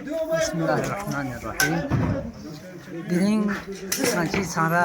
Bismillahirrahmanirrahim. Dilin sanki sana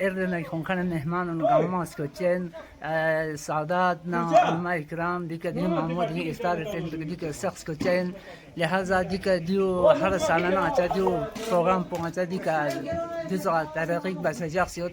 إردنا يكون كان مهمان ونقام سكوتين سعاداتنا علماء الكرام ديك دي محمود هي إستارة ديك الشخص سكوتين لهذا ديك ديو حرص علينا أتا ديو برنامج بومتا ديك جزء تاريخي بس جاكسيود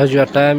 As your time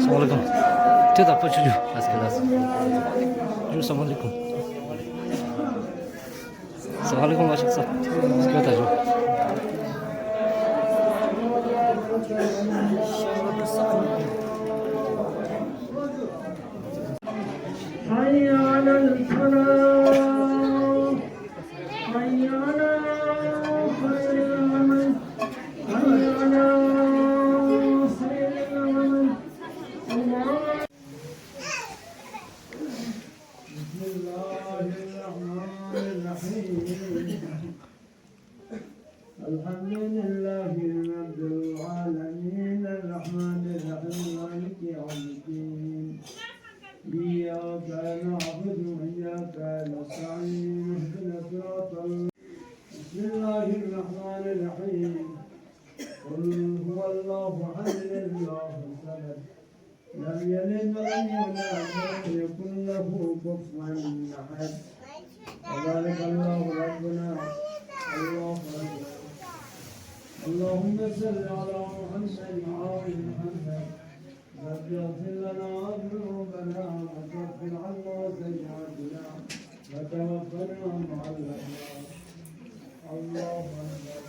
Assalamualaikum. Tidak apa cucu, askelas. Cucu assalamualaikum. Assalamualaikum masyaallah. Sekian aja. حي على الفلاح حي على خير العمل حي على خير العمل بسم الله الرحمن الرحيم الحمد لله رب العالمين الرحمن الرحيم مالك يوم الدين إياك نعبد وإياك نستعين اهدنا الصراط بسم الله الرحمن الرحيم قل هو الله أحد الله الصمد لم يلد ولم يولد ولم يكن له كفوا أحد وذلك الله ربنا الله أكبر اللهم صل على محمد وآل محمد رب اغفر لنا ذنوبنا وكفر عنا سيئاتنا وتوفنا مع الأبرار. الله أكبر.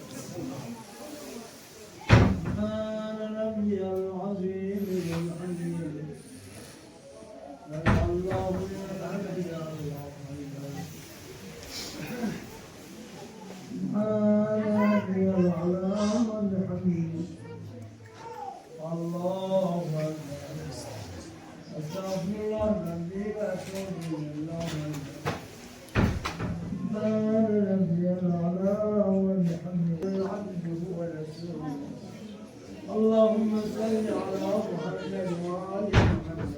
اللهم صل على محمد وآل محمد.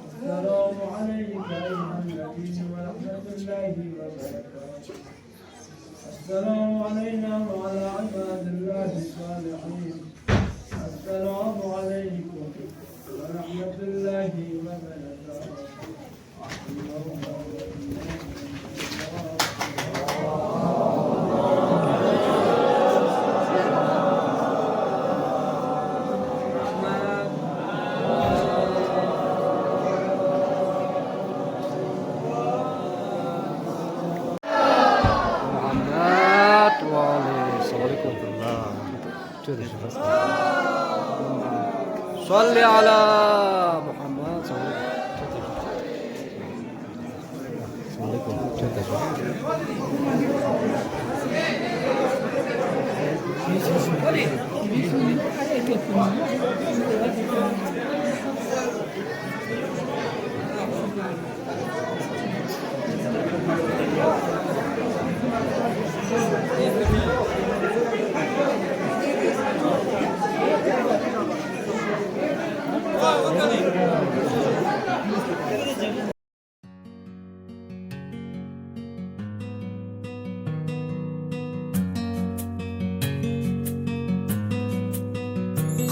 السلام عليك أيها النبي ورحمة الله وبركاته. السلام علينا وعلى عباد الله الصالحين. السلام عليكم ورحمة الله وبركاته. صل على محمد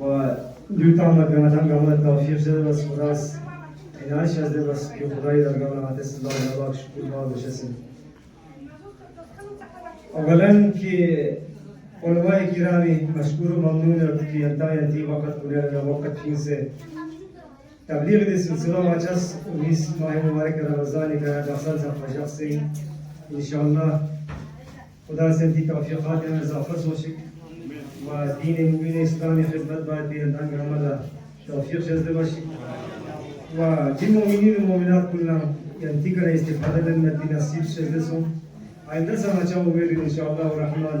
وديوتامد بمتن قامت توفیق شده بس خداست اینایش شده بس که خدایی در قبل عتیس الله علیه شکر دعا بشسیم. اولا که علماء کرامی مشکور و ممنون که انتی وقت کنه وقت فین سے تبلیغ دی سلسلہ ماچس 19 ماه مبارک رمضانی کا دخل سے خوشاف سے انشاءاللہ خدا سنتی توفیقات هم اضافه سوشک و دین مبین اسلامی خدمت باید بیندن عمل توفیق شده باشی و دین مؤمنین و مؤمنات کلنا ینتی کنه استفاده دن مدی نصیب شده سون آینده سماچا امید انشاءالله الرحمن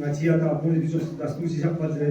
ngacia ta pun di dasturi si japat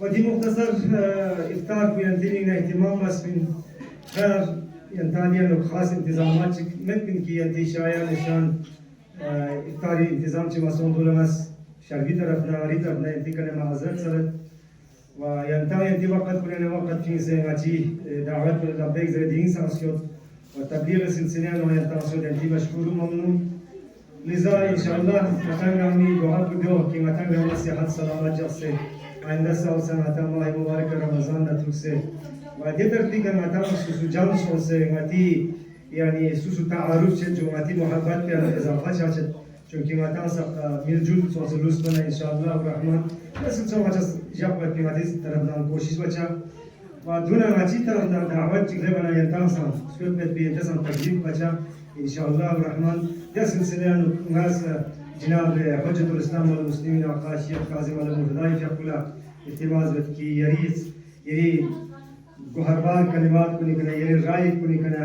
ودي مختصر افطار بينتني اهتمام بس من غير ينتاني انه خاص انتظامات ممكن كي ينتي شايا نشان افطاري انتظام چې مسون دولمس شرقي طرفنا غربي طرفنا ينتي کنه معذرت سره وينتهي وقت كلنا وقت في سنتي دعوات لبيك زيدين سانسيوت وتبليغ السلسلة وينتهي ينتهي مشكور وممنون لذا إن شاء الله نتنعمي دعاء بدو كي نتنعم صحة سلامة جالسة عند سال سنة الله مبارك رمضان نتوسه ودي ترتيب نتنعم سوسو جام سوسه متي يعني سوسو تعارف شد جو متي محبت بيان إضافة شد çünkü matan miljul sosyalist bana inşallah Rahman nasıl çamaşır yapmak pimatis tarafından koşiş baca ve duna maçı tarafından davet çıkle bana yantansan sürmet bir yantansan takdim baca inşallah Rahman ya silsileyen nas Cenab-ı Hüccetul İslam ve Müslümin Akaşiyet Kazım ve Muhtadai Fiyakula ihtimaz ve ki yeri guharbar kalimat ko nikna yeri rai ko nikna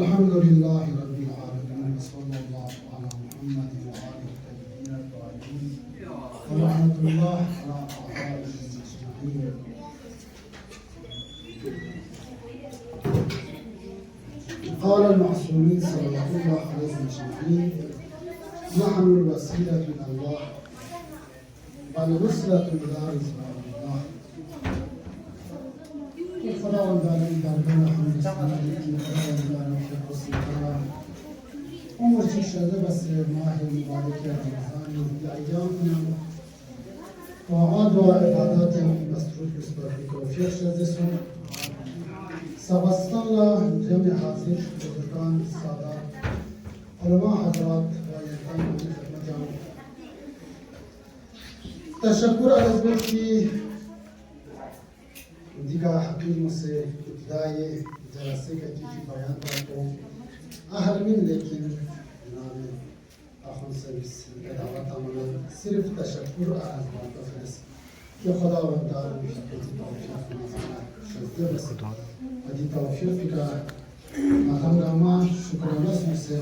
الحمد لله رب العالمين وصلى الله على محمد وآله الطيبين الطاهرين ورحمة الله على أعمالهم أجمعين. قال المعصومين صلوات الله عليهم أجمعين: نحن الوسيلة إلى الله والوصلة إلى رضوان الله. خداوند عالم درگاه حمد سنایی که خداوند عالم که حسن کرد عمر چی شده بس ماه مبارک رمضان ایام کنم و آدوا عبادات مصروف بسپر توفیق شده سن سبستان الله جمع حاضر بزرگان سادات علماء حضرات تشکر از که دیگر حقیم سے ابتدای جلسه کا کی بیان کرتا ہوں اہل من لیکن جناب اخوان سرویس کا دعوت عمل صرف تشکر از متفرس کہ خدا و دار مشکل توفیق شده بس ادی توفیق کا اهم راما شکرانه سے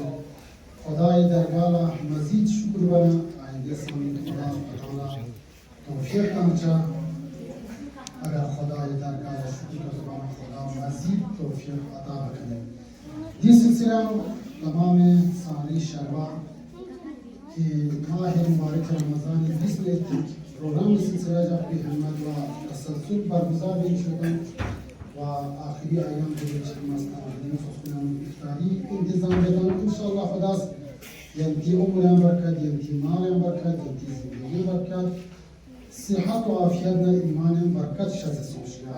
خدای درگاه مزید شکر بنا آینده سامین خدا تعالی توفیق تانچا اگر خدای درگاه شکر زبان خدا مزید توفیق عطا بکنه. دی سلسله تمام سالی شربا که ماه مبارک رمضان 20 تک پروگرام سلسله جا به همت و تسلسل برگزار بین شدن و آخری ایام دیگر مستعدین خصوصا افطاری انتظام بدن انشاءالله خداست ينتي أمور بركات ينتي مال بركات ينتي زندگی بركات صحت و عافیتنا ایمان برکت شده سوشیا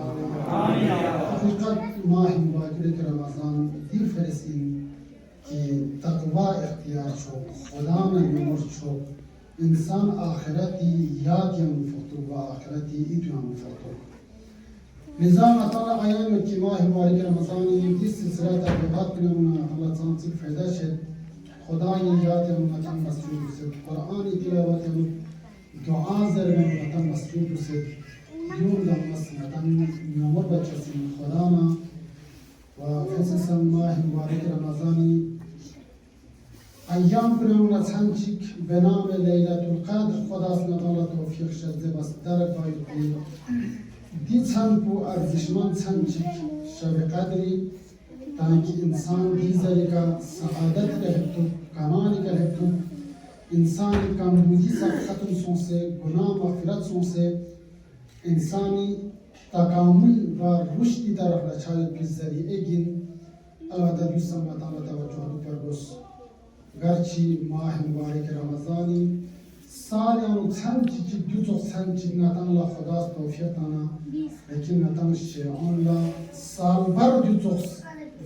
حقیقت ماه مبارک رمضان دیر فرستیم که تقوا اختیار شو خدا من نمر شو انسان آخرتی یاد یم فتو و آخرتی ایتوان فتو نظام اطلاع ایام که ماه مبارک رمضان دی سلسله تبلیغات کنم الله تعالی سے فائدہ شد خدا یاد یم مکان مسجود سے قرآن تلاوت یم دعا زرمن مکان مسجود سے یوم دمس مکان نمر بچسی خدانا و خصوصا ماه مبارک رمضانی ایام کنم چنچیک به نام لیلة القدر خدا سبحانه توفیق شده بس درک باید دی چند بو ارزشمند چنچیک شب قدری تاکہ انسان دیزری کا سعادت رہتو کمالی کا رہتو انسان کمبودی سب ختم سون سے گناہ مغفرت سون سے انسانی تکامل و رشدی طرف رچاید کے ذریعے گن البتہ دوسرا مطالعہ توجہ پر گوش گرچی ماه مبارک رمضانی سال یعنی چند چیزی دو چند چیز نتان لا خداست توفیق تانا لیکن نتان شیعان لا سال بر دو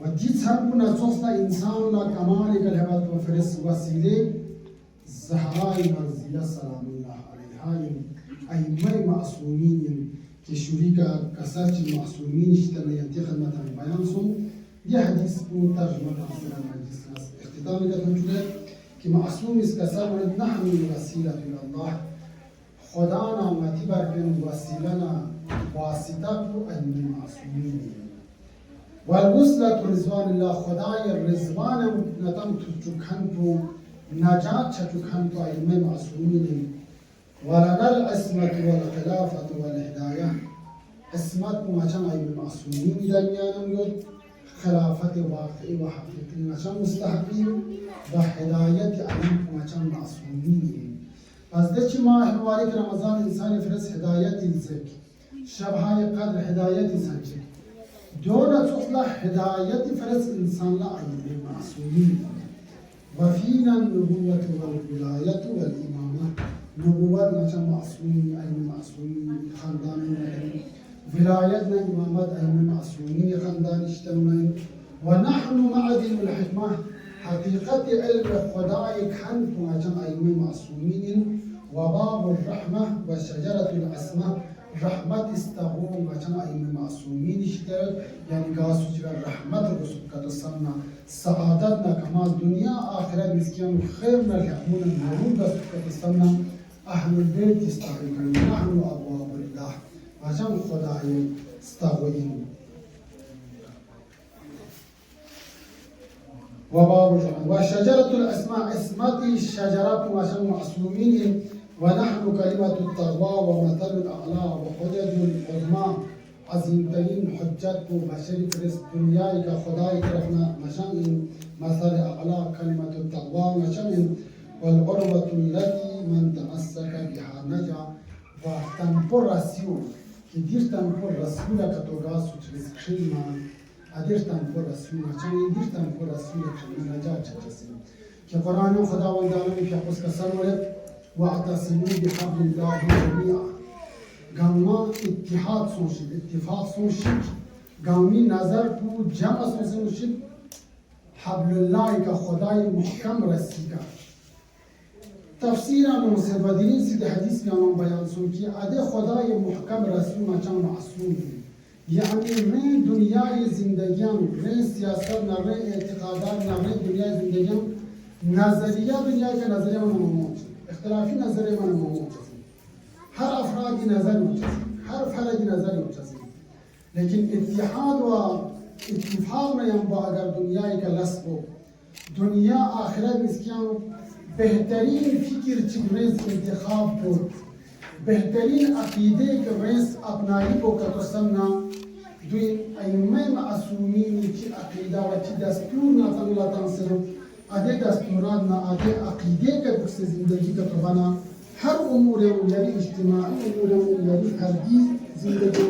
وجيت هربنا صوصنا إنسان لا كمال الهبات وفرس وسيلة زهراء مرزية سلام الله عليها أي مي معصومين كشريكة كسرت المعصومين اشتنا ينتخد مثلا بيانسون دي حديث بو ترجمة عصر المجلس اختتام لك نجد كمعصوم اسكسر نحن الوسيلة إلى الله خدانا ما تبركن وسيلنا واسطة أي من معصومين والوصلة رضوان الله خدای رضوان نتم تجکن تو نجات چجکن تو علم معصومین ولنا العصمة والخلافة والهداية عصمت مچن علم معصومین درمیانم یود خلافت واقعی و حقیقی مچن مستحقیم و هدایت علم مچن معصومین پس دچ ماه مبارک رمضان انسان فرس هدایت الزک شبهای قدر هدایت سنجک دون تصلح هداية فرس إنسان لا عين المعصومين وفينا النبوة والولاية والإمامة نبوة نجم معصومين أي معصومين خاندان ولايتنا إمامة أي معصومين خاندان اجتماعين ونحن معدن الحكمة حقيقة علم خداي كنت نجم أي معصومين وباب الرحمة وشجرة العصمة رحمت استغفر وجنا إيم معصومين اشترك يعني قاسو جرا رحمت رسول كتسمنا سعادتنا كمال دنيا آخرة مسكين خيرنا اليأمون المرور قاسو كتسمنا أهل البيت يستغفرون نحن أبواب الله وجن خداي استغفرين وباب الرحمة وشجرة الأسماء اسمتي الشجرة وجن معصومين ونحن كلمة التقوى ومثل الأعلى وحجج العظمى عظيم ترين حجت بشر فرس دنيا كخداي طرفنا مشان مثل أعلى كلمة التقوى مشان والعروة التي من تمسك بها نجا وتنبر رسيو كدير تنبر رسولة كتوغاس وترس كشيما أدير تنبر رسول مشان يدير تنبر رسولة كشيما نجا تجسم كقرآن خدا وندانم في حقوس كسر واعتصموا بحبل الله جميعا گاما اتحاد سوشید اتفاق سوشید گامی نظر تو جمع سوشید حبل الله کا خدای محکم رسیدہ تفسیر آن مصیبتین سید حدیث میں آن بیان سن کی ادے خدای محکم رسول مچان معصوم یعنی رین دنیای زندگیان رین سیاست نہ رین اعتقادات نہ رین دنیای زندگیان نظریہ دنیا کا نظریہ موجود اختلافی نظریه من موجود هر افرادی نظر موجود هر فردی نظر موجود لیکن اتحاد و اتفاق میں ہم اگر دنیا کا لسب ہو دنیا آخرت مسکیان بہترین فکر چیز انتخاب کو بہترین عقیدے کے ریس اپنائی کو کا تسمنا دوی ائمه معصومین چی عقیده و چی دستور نتلا تنصر ادي دستوراتنا ادي عقيده كبس زندگي كتبنا هر امور يلي اجتماعي امور يلي فردي زندگي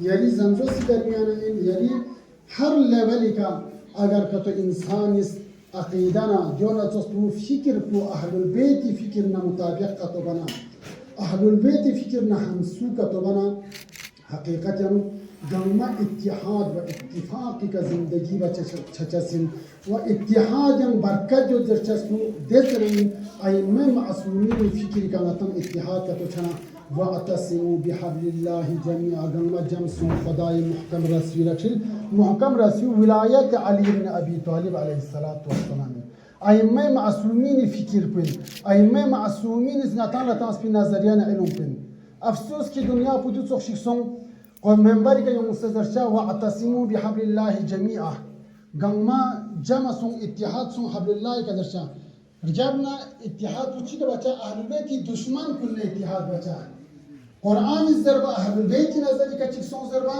يلي زنجوس درمیان يلي هر ليفل کا اگر كتو انسان عقيدنا جونا تصو فكر کو اهل البيت فكرنا مطابق كتبنا اهل البيت فكرنا همسو كتبنا حقيقة جمع اتحاد و اتفاق کا زندگی و چچسن و اتحاد برکت جو درچسپو دترین ائمه معصومین فکر کا نتم اتحاد کا تو چھنا واعتصموا بحبل الله جميعا جمع جمع خدای محکم رسول محکم رسول ولایت علی بن ابی طالب علیه الصلاة والسلام ائمه معصومین فکر پن ائمه معصومین نتان لتاس پی نظریان علم پن افسوس کی دنیا پودو چخشیکسون ومنبرك يوم استدرشا واعتصموا بحبل الله جميعا جمع جمع سون اتحاد سون حبل الله كدرشا رجعنا اتحاد وشيء بچا اهل البيت دشمن كل اتحاد بچا قرآن الزربا اهل البيت نظر كچك سون زربا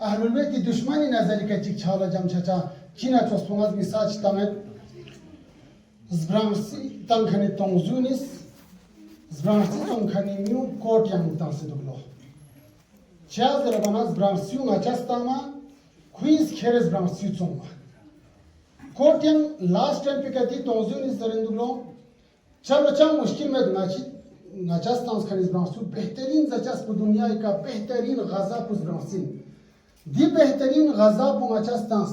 ahlul bayt di dushmani nazari ka chik chala jam chacha kina tos pongas misaj tamet zbramsi tangkhani tongzunis zbramsi tongkhani miu court yang tangse duglo chaz rabana zbramsi ngachastama quiz kheres zbramsi tsongma court yang last time pikati tongzunis zarenduglo chalo cham mushkil med nachastans khanis zbramsi behtarin zachas bu dunya ka behtarin ghaza bu zbramsi di behtarin ghaza bu nachastans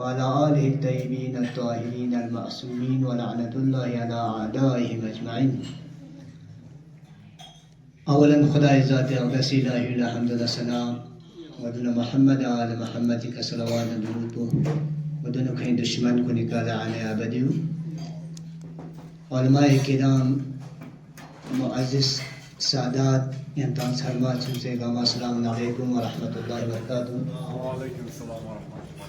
وعلى آله الطيبين الطاهرين المعصومين ولعنة الله على أعدائهم أجمعين. أولا خدا ذات أقدس لا إله إلا حمد الثناء ودون محمد آل محمد كصلوات درود ودون كين دشمن کو نکالا عن أبدي. علماء کرام معزز سادات ينتان سلامات سے گاما السلام علیکم ورحمۃ اللہ وبرکاتہ. وعلیکم السلام ورحمۃ اللہ.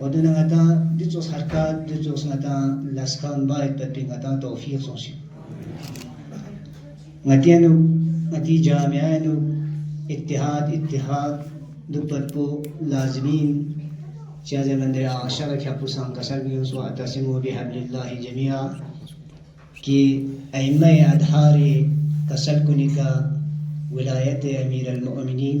ودنا غتا جزء حركات جزء غتا لاسكان بايت تبي غتا توفيق صوشي غتيانو غتي جامعانو اتحاد دكتور بو لازمين جازي مندر عشرة كابوسان كسر بيوس واعتصموا بحبل الله جميعا كي أئمة أدهاري كسلكنك ولاية أمير المؤمنين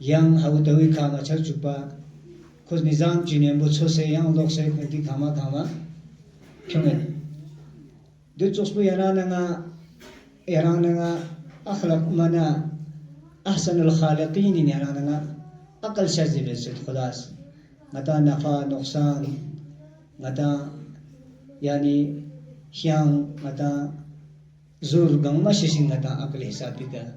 yang hau tawi kama chak chupa khos nizam chine bo cho se yang lok se khati kama phunge de chospo yana nga akhlaq mana ahsan al khaliqin yana nga aqal shazibe se khalas ngata nafa nuqsan ngata yani hyang ngata zur gangma shishin ngata aqal hisab bika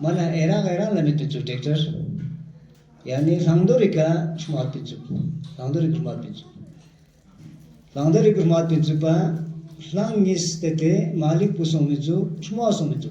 mana era lamit pichu tractor yani rangdorika smart pichu rangdori smart pichu pa langis tete malik pusong pichu smart pichu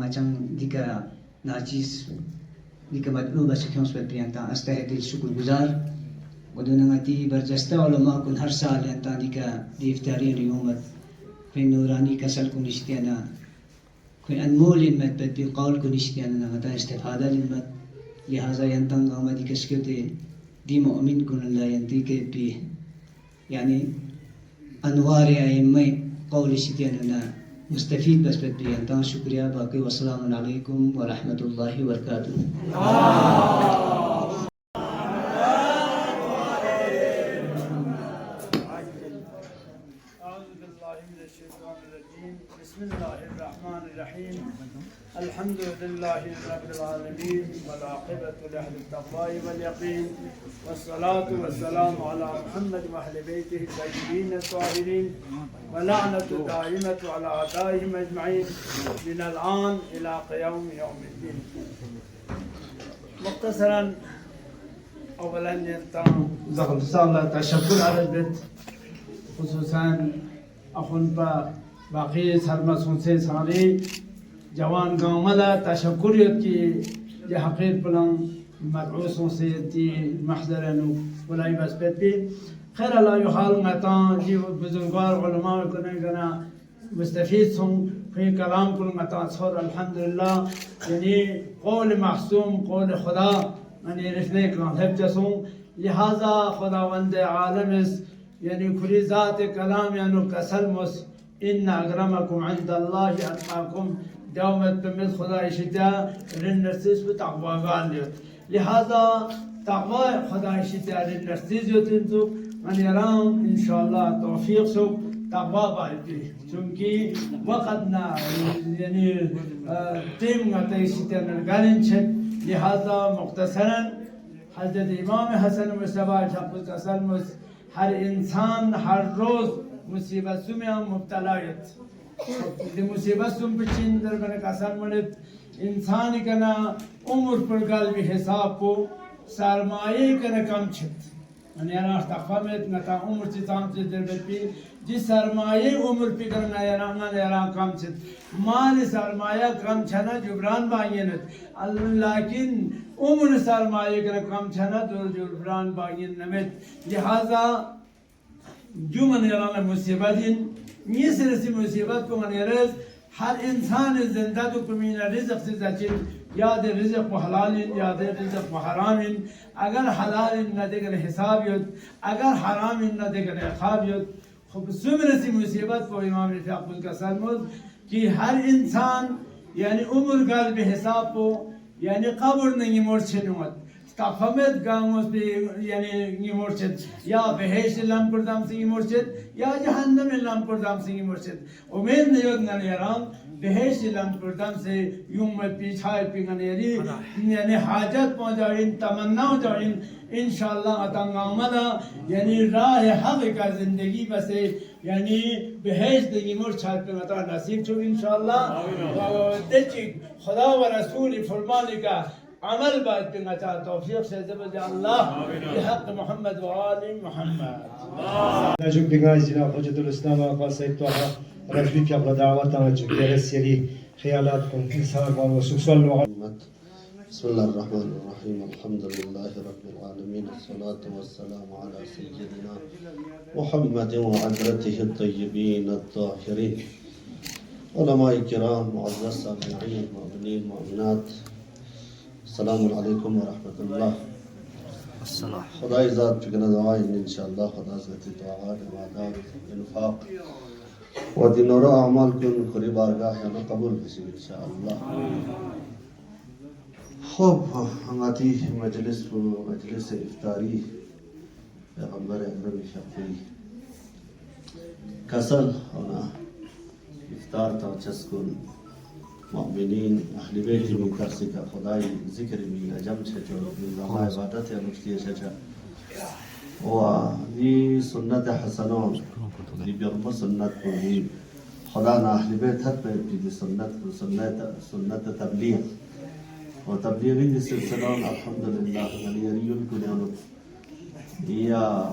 ngachang dika nachis dika madluba sekian seperti yang ta astahdi syukur guzar ودون ngati berjasta ulama kun har saal yang ta dika di iftari اليوم في نوراني كسل كن اشتيانا كن أنمول المت بدي قول كن اشتيانا غدا استفادة للمت لهذا ينتن قام دي كسكتي دي مؤمن كن لا ينتيك بي يعني أنوار أئمة قول اشتيانا مستفيد بس بدي ينتن شكريا باقي والسلام عليكم ورحمة الله وبركاته. بسم الله الرحمن الرحيم الحمد لله رب العالمين والعاقبة لأهل التقوى واليقين والصلاة والسلام على محمد وأهل بيته الطيبين الطاهرين ولعنة دائمة على أعدائهم أجمعين من الآن إلى قيام يوم الدين. مختصرا أولا ينتهي تشكر على البيت خصوصا أخونا باقی سرمسون سے ساری جوان گاؤں ملا تشکریت کی یہ حقیق پلان مدعوسوں سے تی محضر انو ولائی بس بیتی خیر اللہ یحال مطان جی بزرگوار علماء کنن گنا مستفید سن فی کلام کن مطان صور الحمدللہ یعنی قول محسوم قول خدا یعنی رفنے کلام حفظ سن لہذا خداوند عالم یعنی کلی ذات کلام یعنی کسل مس إن أكرمكم عند الله أتقاكم دومت بمثل خدای شتاء للنرسيس بتقوى غاليت لهذا تقوى خدای شتاء للنرسيس يتنتو من يرام إن شاء الله توفيق سوق تقوى بايدي چونكي وقتنا يعني تيم غتاي شتاء نرغالنشت لهذا مختصرا حضرت امام حسن مصطفى شخص تسلمس هر انسان هر روز مصیبت سومی هم مبتلایت دی مصیبت سوم بچین در بنا کسان ملت انسانی کنا عمر پر قلبی حساب کو سرمایه کنا کم چت یعنی انا تفهمت نتا عمر چی تام چی در بپی جی سرمایه عمر پی کرنا یرا کم چت مال سرمایه کم چنا جبران باینت لیکن عمر سرمایه کنا کم چنا دور جبران باین نمت لہذا جو من یران مصیبتین میسرسی مصیبت کو من یرز هر انسان زنده تو کمین رزق سے زچین یاد رزق و حلالین یاد رزق و حرامین اگر حلالین ندگر حساب یود اگر حرامین ندگر عقاب یود خب سمرسی مصیبت کو امام رفیق القسم مود کہ ہر انسان یعنی عمر قلب حساب کو یعنی قبر نہیں مرچنوت تفهمت قاموس بي يعني يمرشد يا بهيش اللام قردام سي يمرشد يا جهنم اللام قردام سي يمرشد ومن نيودنا نيران بهيش اللام قردام سي يوم بيچھائے پینگنیری يعني حاجت پہنچائیں تمنا جائیں انشاءاللہ اتنگاملا يعني راہ حق کا زندگی بسے يعني بهيش دگی مرچھائے پینگتا نصیب چھو انشاءاللہ دیکھیں خدا و رسول فرمانے کا عمل بعد بنتا توفيق سيدنا الله بحق محمد وآل محمد. نجوم دعاء جناب حجة الإسلام وقال سيد طه ربي في أبغى دعواتنا جرسيلي خيالاتكم إنسان وسوسل بسم الله الرحمن الرحيم الحمد لله رب العالمين الصلاة والسلام على سيدنا محمد وعترته الطيبين الطاهرين علماء الكرام معزز سامعين مؤمنين مؤمنات السلام عليكم ورحمة الله. السلام. خداي ذات فينا دعائي إن شاء الله خدا ذات دعاء وعداء إنفاق ودينور أعمالكم قريب أرجع يعني قبول بسم إن شاء الله. خوب هماتي مجلس إفطاري پیغمبر اکرم شفیعی كسل هنا إفطار تاچسكن مؤمنين أهل بيت من كرسك خداي ذكر من أجم شجع من زمان عبادت المشتية شجع ودي سنة حسنون دي بيرم سنة مهم خدانا أهل بيت هات بدي سنة تبليغ وتبليغ دي سلسلة الحمد لله من يريون كنيانو يا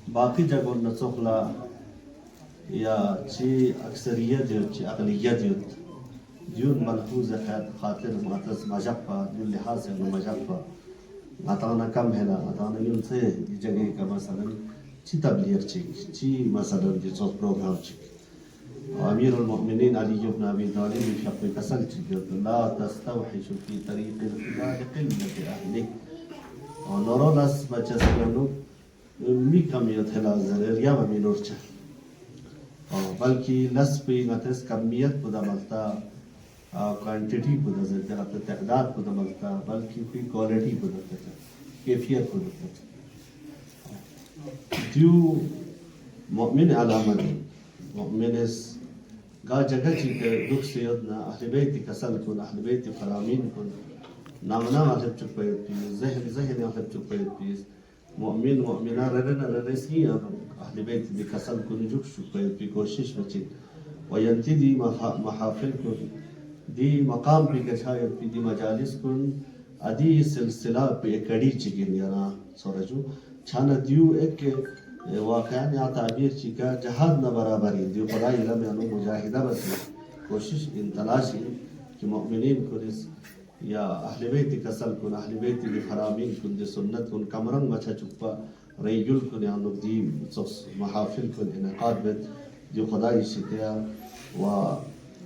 باقي جاكون نسخلا يا شيء أكثرية ديوت شيء أقلية ديوت دیون ملحوظ خاطر معتز مجبا دیون لحاظ سے مجبا عطانا کم هلا عطانا یون سے جگہ کا مثلا چی تبلیغ چیک چی مثلا دی صوت پروگرام چیک امیر المؤمنین علی بن ابی طالب في حق كسل چیک لا تستوحش في طريق الخلال قلة اهلك ونرى ناس بچسکنو می کمیت هلا زرر یا می نورچه بلکہ لس پہ نتس کمیت پدا ملتا کوانٹیٹی پدا زرتا تعداد پدا ملتا بلکہ کوئی کوالٹی پدا تتا کیفیت پدا تتا دیو مؤمن علامت مؤمن اس گا جگہ چی کہ دکھ سیدنا اہل بیت کسل کن اہل بیت فرامین کن نام نام اہل چک پیت پیس ذہن ذہن اہل چک پیت پیس مؤمن مؤمنہ ررنا ررسکی اہل بیت دی کسل کن جک شک پیت پی کوشش بچی وینتی دی محافل کن دی مقام پی کشایت پی دی مجالس کن ادی سلسلہ پی اکڑی چکن یانا سورجو چھانا دیو ایک واقعا یا تعبیر چکا جہاد نہ برابری دیو خدای علم یعنی مجاہدہ بسی کوشش ان تلاشی کہ مؤمنین کنس یا اہل بیت کسل کن اہل بیت دی فرامین کن دی سنت کن کمرنگ مچا چکپا ریجل کن یعنی دی محافل کن انعقاد بیت دیو خدای شکیا و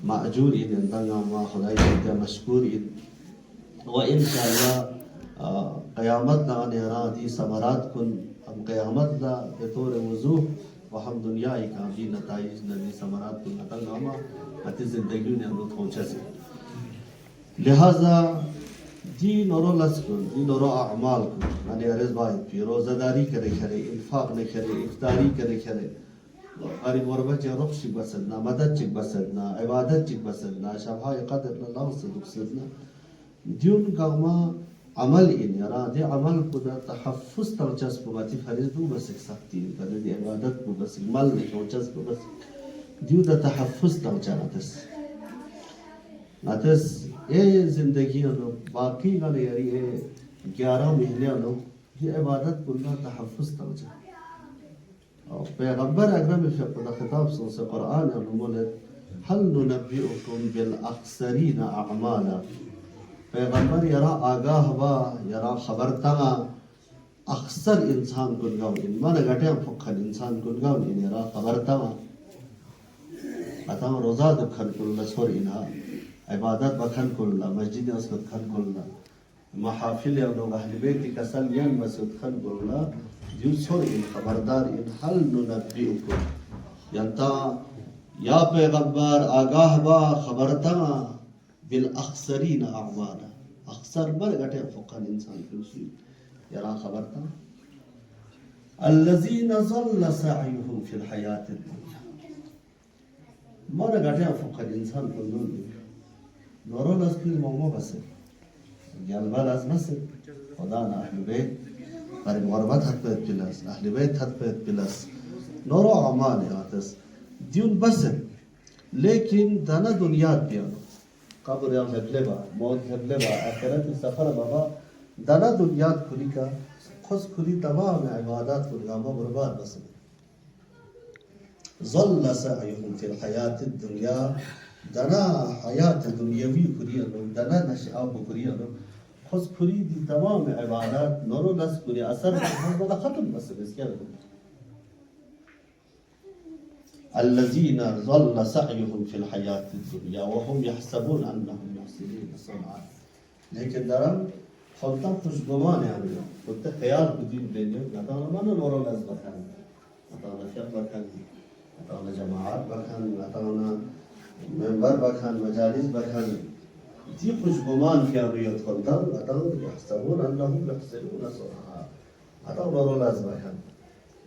معجور ان اندنگا ما خدای شکیا مشکور ان و انشاءاللہ قیامت نہ نیرا دی سمرات کن ہم قیامت دا بطور وضوح و ہم دنیای کا بھی نتائج ندی سمرات کن اتنگا ما اتی زندگیوں نے اندو تھوچا سے لہذا دی نورو لس کن دی نورو اعمال کن یعنی عرض باید پی روزداری کرے کرے انفاق نے کرے افطاری کرے کرے غریب غربت چی رخ چک بسدنا مدد چک بسدنا عبادت چک بسدنا شبهای قدر اللہ صدق سدنا دیون گاما عمل این یرا دی عمل کدا تحفظ ترچس بمتی فریض بو بسک سختی کدا دی عبادت بو بسک مل نکوچس بو بسک دیو دا تحفظ ترچا نتس اے زندگی انو باقی گانے یاری اے 11 مہینے انو دی عبادت کلا تحفظ ترچا پیغمبر اکرم فقد خطاب سنس قرآن انو مولد هل ننبئكم بالاخسرین اعمالا پیغمبر یرا آگاہ با یرا خبر تغا اکثر انسان کن گاو ان من گٹیا فکھن انسان کن گاو ان یرا خبر تغا اتام روزہ دکھن کن سور انہا عبادت بکھن کن مسجد اسود کھن کن محافل انو اہل بیت کسل ین مسجد کھن کن دیو سور ان خبردار ان حل ننبئکم ینتا یا پیغمبر آگاہ با خبر تغا بالاخسرین اعمالا اخسر بر گٹے فقان انسان کی رسول یرا خبر تھا الذین ظل سعیهم فی الحیات الدنیا مر گٹے فقان انسان کو نورو لازم مومو بس جلبا لازم بس خدا نا اهل بیت قریب غربت حد بیت بلاس اهل بیت حد بیت بلاس نورو اعمال یاتس دیون بس لیکن دانا دنیا پیانو قبر یام هبله با موت هبله با آخرت سفر بابا دانا دنیات کلی کا خود کلی تمام عبادات فرگاما برباد بس ظل سعیهم فی الحیات الدنیا دانا حیات دنیاوی کلی انو دانا نشعاب کلی انو خود کلی دی تمام عبادات نورو نس کلی اثر بدا ختم بس بس کیا الذين ظل سعيهم في الحياة الدنيا وهم يحسبون أنهم يحسنون صنعا لكن درم خلطان خوش گمان يعني قلت خيال بدين بينيو نتانا ما نورو لازم بكان نتانا فيق بكان نتانا جماعات بكان نتانا منبر بكان مجالس بكان دي خوش گمان كانوا يدخلون نتانا يحسبون أنهم يحسنون صنعا نتانا نورو لازم بكان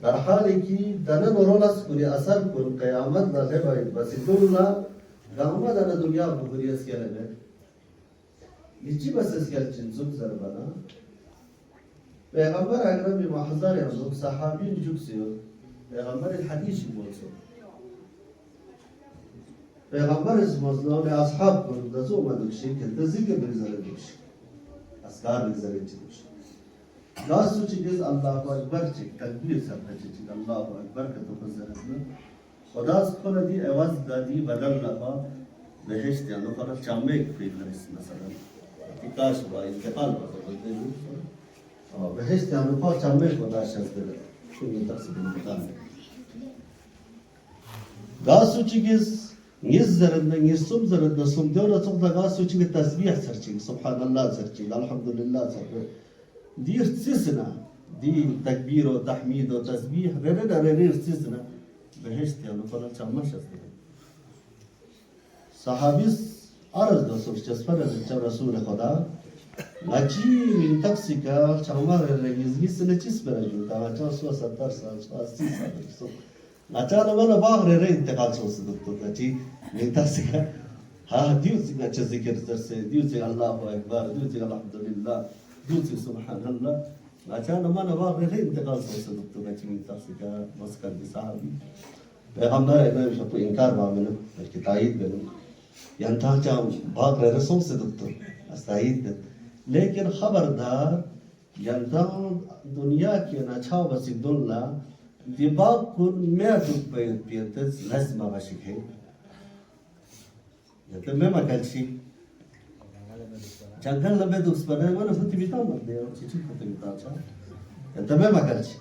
در حالی کی دنه نورولس کلی اثر کن قیامت نظر باید بسی دولا گامه دنه دنیا بخوری اسکیل نه یچی بس اسکیل چنزوک زربانا پیغمبر اکرم محضر یازوک صحابین جوک سیو پیغمبر الحدیثی بولسو پیغمبر از مظلوم اصحاب کن دزو مدوکشی که دزیگه بگذاره دوشی اسکار بگذاره چی دوشی لاسو چی دیز اللہ اکبر چی تکبیر سرنا چی اللہ اکبر که تو بزرگنا خدا سکونه دی عوض دادی بدل نفا بهشت يعني خلاص شامك في الناس مثلا انتكاش وانتقال بهشت يعني خلاص شامك ولا شاذ شو تقصد انتقال غاسو تشيز نيزرنا نيسوم زرنا سوم دولا صوت غاسو تشيز تسبيح سرچي سبحان الله سرچي الحمد لله سرچي دي استثناء دي تكبير وتحميد وتسبيح رير استثناء بهشت يعني خلاص شامش صحابیس عرض داشت چسپر از رسول خدا نچی من تقصی که چهار رنگیزگی سن چیز برای تا چهار سو 70 سال 80 سال سو نچار من باغ ره انتقال شوست دکتر نچی من تقصی که ها دیوسی که چه ذکر سرسه دیوسی الله اکبر دیوسی الحمدلله دیوسی سبحان الله نچار من باغ ره انتقال شوست دکتر نچی من تقصی که مسکر بسحابی پیغمبر اینا میشه تو انکار معامله که تایید بدون يعني تاجا باقر رسوم دكتور استعيد لكن خبردار يعني دنيا كي انا تشاو بس الدنيا دي باكون ما تبين بيتس لازم ماشي هي يعني ما كان شيء جنگل لما دوس بنا وانا فتي بيتام ده چيچي فتي بيتام يعني ما كان شيء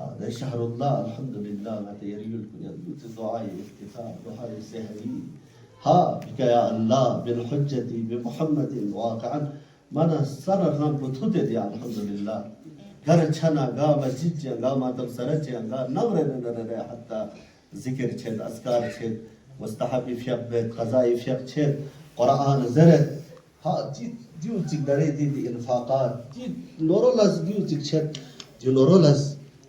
هذا شهر الله الحمد لله ما تيريلكم يدوت دعاء افتتاح دعاء سحري ها بك يا الله بالحجة بمحمد واقعا من سرر نام بتوتد يا الحمد لله غرچنا غا مسجد غا ما تم سرچ غا نور نور حتى ذكر چد اذكار چد مستحب فيق قضاء فيق چد قرآن زرت ها ديو تقدري دي انفاقات دي نورولز ديو تقشد دي نورولز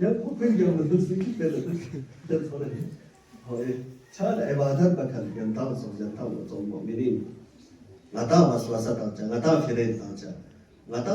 يبقى كل يوم الدرس كده تدخل هو شال عبادات بكال ينتظر صوت ينتظر المؤمنين غدا وسوسة تاجا غدا فريد تاجا غدا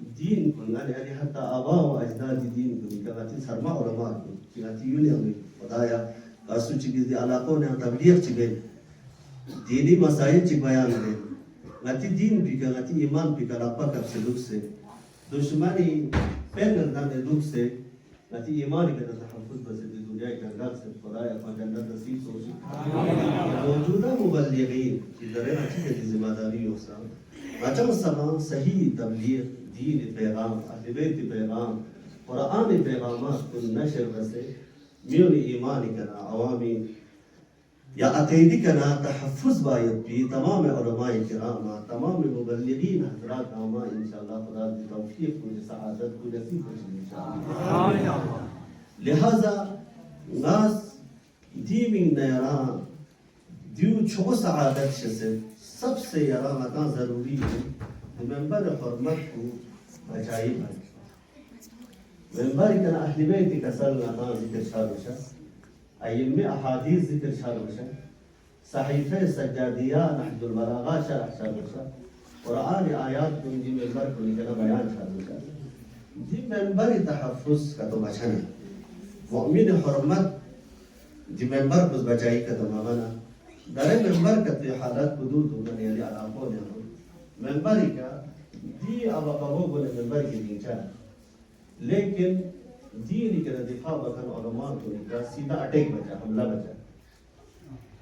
دين كنا يعني حتى آباء وأجداد دين كنا كذا سرما علماء كنا تيوني أمي ودايا أسوأ شيء علاقون يعني تبليغ شيء ديني مسائل شيء بيان ده نتي دين بيكا نتي إيمان بيكا رابطة كبسلوك سے دشمني فكر دان لوك سے نتي إيمان كذا تحفظ بس الدنيا كذا سے خدايا فجنة نصيب سوشي موجودة مبلغين إذا رأينا شيء ذمہ داری ہوسا أجمع سلام صحيح تبليغ دين پیغام اهل بیت پیغام قرآن پیغامات کو نشر بسے میونی ایمانی کنا عوامی یا عقیدی کنا تحفظ باید بھی تمام علماء کرام تمام مبلغین حضرات آما انشاءاللہ خدا دی توفیق کو سعادت کو نصیب کو انشاءاللہ لہذا ناس دی من نیران دیو چھو سعادت شسے سب سے یران اتنا ضروری ہے منبر حرمت کو بچائی بھائی منبر کنا اہل بیت کسلنا نا ذکر شاروشا ایمی احادیث ذکر شاروشا صحیفہ سجادیہ نحج البلاغہ شرح شاروشا قرآن آیات کو دی منبر کو نکنا بیان شاروشا دی منبر تحفظ کا تو بچانا مؤمن حرمت دی منبر کو بچائی کا تو مامنا در منبر کا تو حالات حدود ہونا یعنی علاقوں نے منبر کا دي أبا بابو من المنبر كدينشان لكن ديني كده دفاع بكان علماء كده سيدا أتيك بجا حملة بجا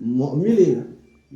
mu'minin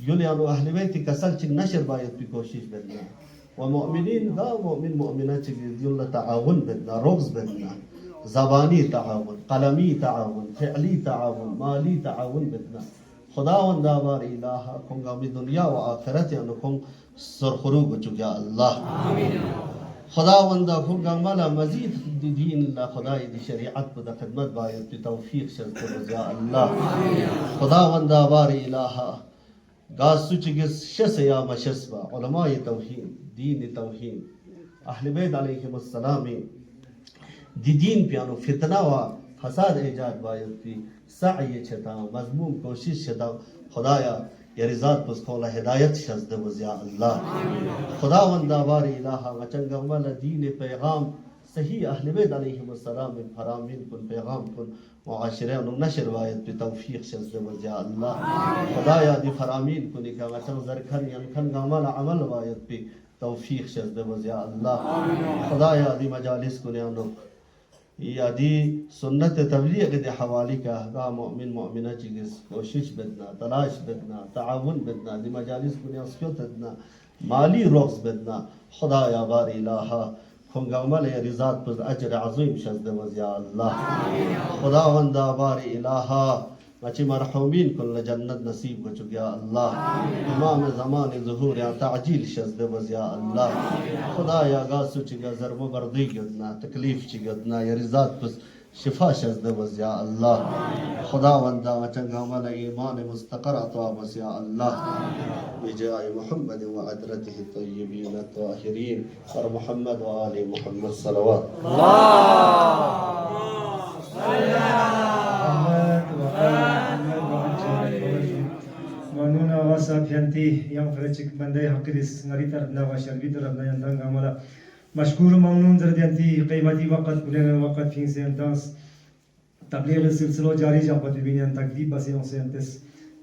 يلي أنو أهل بيتي كسلت النشر بايت بكوشيش بدنا ومؤمنين دا مؤمنات يلا تعاون بدنا رغز بدنا زباني تعاون قلمي تعاون فعلي تعاون مالي تعاون بدنا خداوند دابار إلها كونغا بدنيا وآخرتي أنو كون سرخروق يا الله خداوند كونغا مالا مزيد دين الله خداي دي شريعت بدا خدمت بايت بتوفيق شرط يا الله خداوند دابار إلها قاسو چگس شس يا مشسبا علماء توحيد دين توحيد أهل بيت عليهم السلام دي دين بيانو فتنة و فساد ایجاد باید بی سعی چتا مضمون کوشش چتا خدایا یا رضات پس کولا هدایت شزد وز یا الله خداوند باری الها وچنگ عمل دین پیغام صحیح اهل بیت علیهم السلام فرامین کن پیغام کن معاشره و نشر باید بی توفیق شزد وز یا الله خدایا دی فرامین کنی که وچنگ زرکن ینکن عمل عمل باید بی توفیق شزد وز یا الله خدایا دی مجالس کنی انو یا دی سنت تبلیغ دی حوالی کا دا مؤمن مؤمنہ چیز کوشش بدنا تلاش بدنا تعاون بدنا دی مجالس کو نیاسکیوت بدنا مالی رغز بدنا خدایا باری الها کنگا عمل رضات پر اجر عظیم شزد وزیا اللہ خداوند باری الها مچی مرحومین کل جنت نصیب کو چکیا اللہ امام زمان ظہور یا تعجیل شزد وزیا اللہ خدایا گاسو چگا ضرب و بردی گدنا تکلیف چگدنا یا رضات پس شفا شزد وزیا اللہ خداوند وچنگ عمل ایمان مستقر عطا وزیا اللہ بجاء محمد وعدرته الطیبین الطاهرین اور محمد و آل محمد صلوات Manuna wasa pianti yang frechik bandai hakris narita rabna wa shalbit rabna yandang amala mashkur mamnun zardianti qiimati waqt kulen waqt fin se andans tabligh silsilo jari jabat binian takdib basi on se antes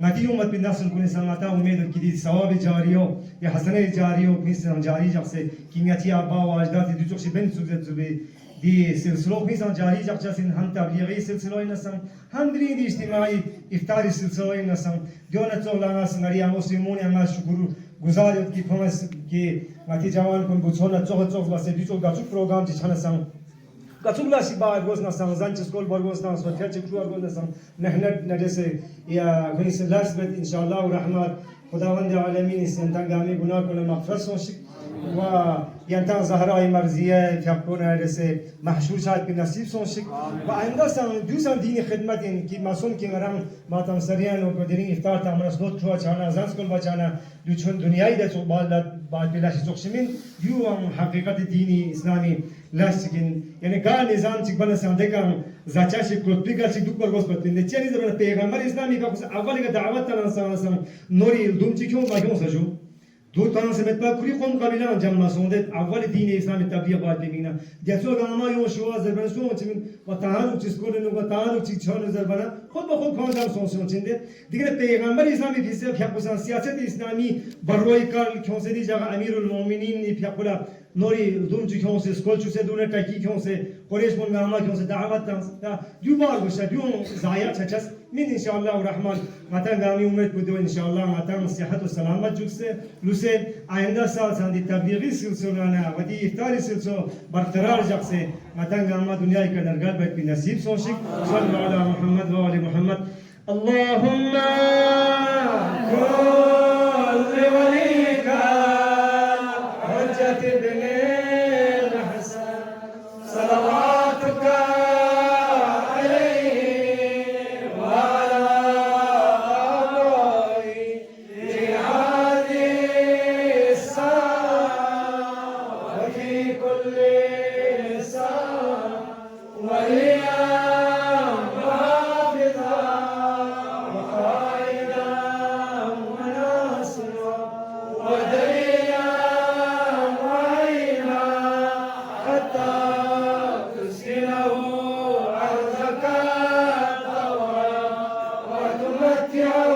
ngati umat pindasun kun sangata umeed ki di sawab jariyo ya hasane jariyo pisan jari jab se kingati aba wa ajdad di tuq ben sugzet zube di silsilo pisan jari jab sin ham tablighi silsilo inasam ham dri di ijtimai iftari silsilo inasam diona tolana sangari muslimun ya shukuru guzariyat ki famas ki ngati jawan kun buchona chog base di chog gachuk program ji chana sang Gacugla si ba argos na sang zanches kol bargos na so terche kru argos na sang mehnat nadese ya gani se last bet inshallah rahmat khudawand alamin sentangami guna ko maghfirat soshik wa yanta zahra marziya yakuna nadese mahshur shad bi nasib soshik wa anda sang dusan dini khidmat in ki masun ki ngaram matam sariyan ko dini iftar ta manas not khwa chana zans kol bachana duchon duniyai da so bal bila sokshimin yu am haqiqat dini islami Laskin, yani gar nizam chik bana sandeka zacha shik klotpika chik duk bargos patin. Ne chani zabana peygamber islami ka kus awali ka da'wat tanan sam nori dum chikyon ba kyon saju. دو تان سے متبا کری قوم قبیلہ جمع سوندت اول دین اسلام تبلیغ بات بگینا دیسو Gama you شوا زربن سو چمن و تان چیز کو نو و تان چیز چون زربنا خود به خود کان سون سون چنده دیگه پیغمبر اسلامی فیسه فیقوسان سیاست اسلامی بروی کار کنسدی جا امیر المؤمنین فیقولا نوری دوم چی کنسه سکول چو سے دونه تاکی کنسه قریش بن گاما کنسه دعوت تا دو بار گوشه دو زایا چچس من ان شاء الله الرحمن متن گامی امید بودو ان شاء الله متن صحت و سلامت جوکسه لوسه آینده سال سندی تبلیغی سلسله نه و دی افطاری سلسله برقرار جکسه متن گاما دنیای کدرگار باید بی نصیب سوشک صلی علی محمد و آل محمد اللهم كل وليك حجة ابن الحسن صلواتك Yeah.